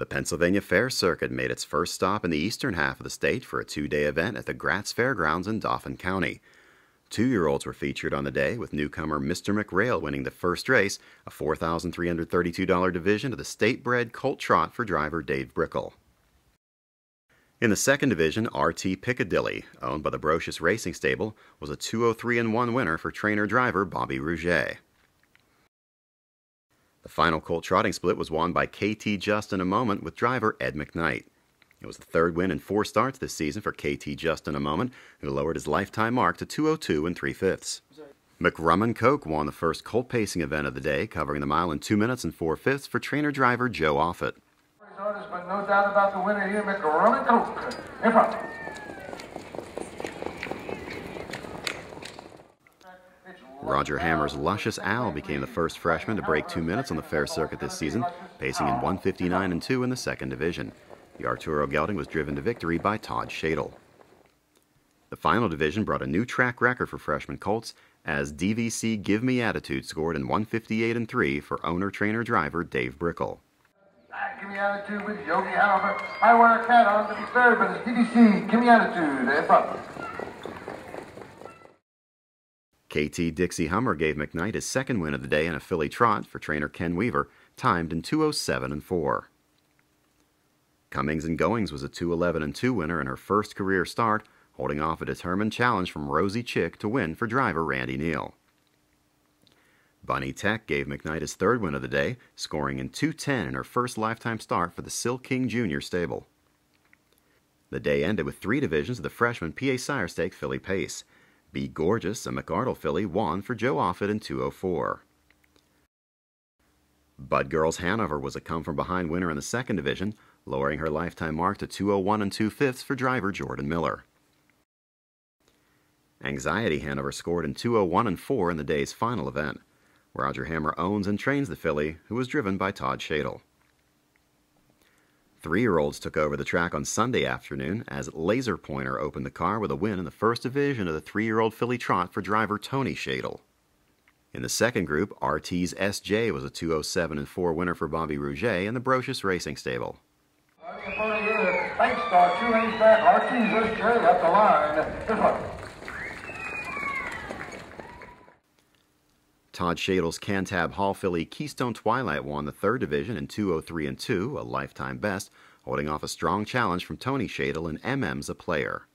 The Pennsylvania Fair Circuit made its first stop in the eastern half of the state for a two-day event at the Gratz Fairgrounds in Dauphin County. Two-year-olds were featured on the day, with newcomer Mr. McRail winning the first race, a $4,332 division of the state-bred colt trot for driver Dave Brickle. In the second division, RT Piccadilly, owned by the Brocious Racing Stable, was a 203-1 winner for trainer-driver Bobby Rouget. The final colt trotting split was won by KT Just in a Moment with driver Ed McKnight. It was the third win in 4 starts this season for KT Just in a Moment, who lowered his lifetime mark to 202 3/5. McRumman Coke won the first colt pacing event of the day, covering the mile in 2 minutes and 4/5 for trainer-driver Joe Offit. But no doubt about the winner here, McRumman Coke. In front. Roger Hammer's Luscious Owl became the first freshman to break 2 minutes on the fair circuit this season, pacing in 1:59-2 in the second division. The Arturo gelding was driven to victory by Todd Shadle. The final division brought a new track record for freshman colts, as DVC Give Me Attitude scored in 1:58-3 for owner-trainer-driver Dave Brickle. Give Me Attitude with Yogi Hanover. I wear a cat on to be fair, but it's DVC Give Me Attitude. In front. KT Dixie Hummer gave McKnight his second win of the day in a filly trot for trainer Ken Weaver, timed in 2:07-4. Cummings and Goings was a 2:11-2 winner in her first career start, holding off a determined challenge from Rosie Chick to win for driver Randy Neal. Bunny Tech gave McKnight his third win of the day, scoring in 2:10 in her first lifetime start for the Silk King Jr. stable. The day ended with 3 divisions of the freshman PA Sire Stake filly pace. Be Gorgeous, a McArdle filly, won for Joe Offit in 2:04. Bud Girls Hanover was a come-from-behind winner in the second division, lowering her lifetime mark to 2:01 2/5 for driver Jordan Miller. Anxiety Hanover scored in 2:01-4 in the day's final event. Roger Hammer owns and trains the filly, who was driven by Todd Shadle. 3-year-olds took over the track on Sunday afternoon as Laser Pointer opened the car with a win in the first division of the 3-year-old filly trot for driver Tony Shadle. In the second group, RT's SJ was a 2:07-4 winner for Bobby Rouget in the Brocious Racing Stable. Thanks, star 2 inch back. RT's SJ up the line. This one. Todd Shadle's Cantab Hall filly Keystone Twilight won the third division in 2:03-2, a lifetime best, holding off a strong challenge from Tony Shadle and MM's a Player.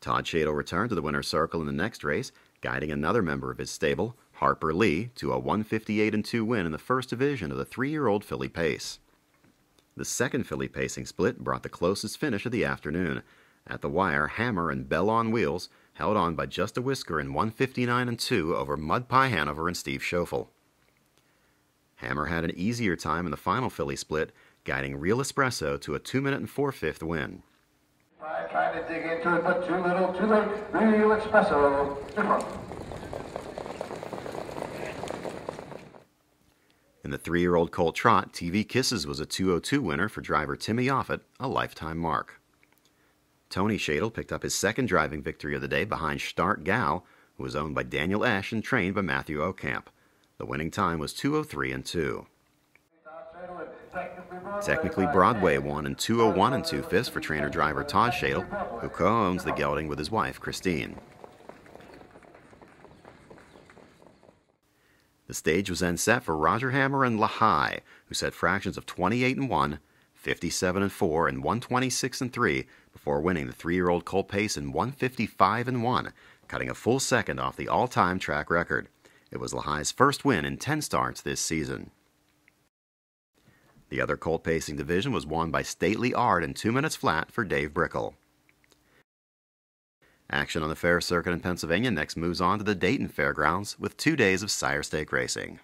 Todd Shadle returned to the winner's circle in the next race, guiding another member of his stable, Harper Lee, to a 1:58-2 win in the first division of the 3-year-old filly pace. The second filly pacing split brought the closest finish of the afternoon. At the wire, Hammer and Bell on Wheels held on by just a whisker in 1:59-2 over Mud Pie Hanover and Steve Schoeffel. Hammer had an easier time in the final filly split, guiding Real Espresso to a 2 minute and 4/5 win. Trying to dig into it, but too little, too late. Real Espresso. Different. In the 3-year-old colt trot, TV Kisses was a 2:02 winner for driver Timmy Offit, a lifetime mark. Tony Shadle picked up his second driving victory of the day behind Start Gal, who was owned by Daniel Esch and trained by Matthew Ocamp. The winning time was 2:03-2. Technically Broadway won in 2:01 2/5 for trainer-driver Todd Shadle, who co-owns the gelding with his wife, Christine. The stage was then set for Roger Hammer and Lehigh, who set fractions of 28-1, 57-4, and 126-3 before winning the 3-year-old colt pace in 1:55-1, cutting a full second off the all-time track record. It was Lehigh's first win in 10 starts this season. The other colt pacing division was won by Stately Art in 2 minutes flat for Dave Brickle. Action on the fair circuit in Pennsylvania next moves on to the Dayton Fairgrounds with 2 days of Sire Stake racing.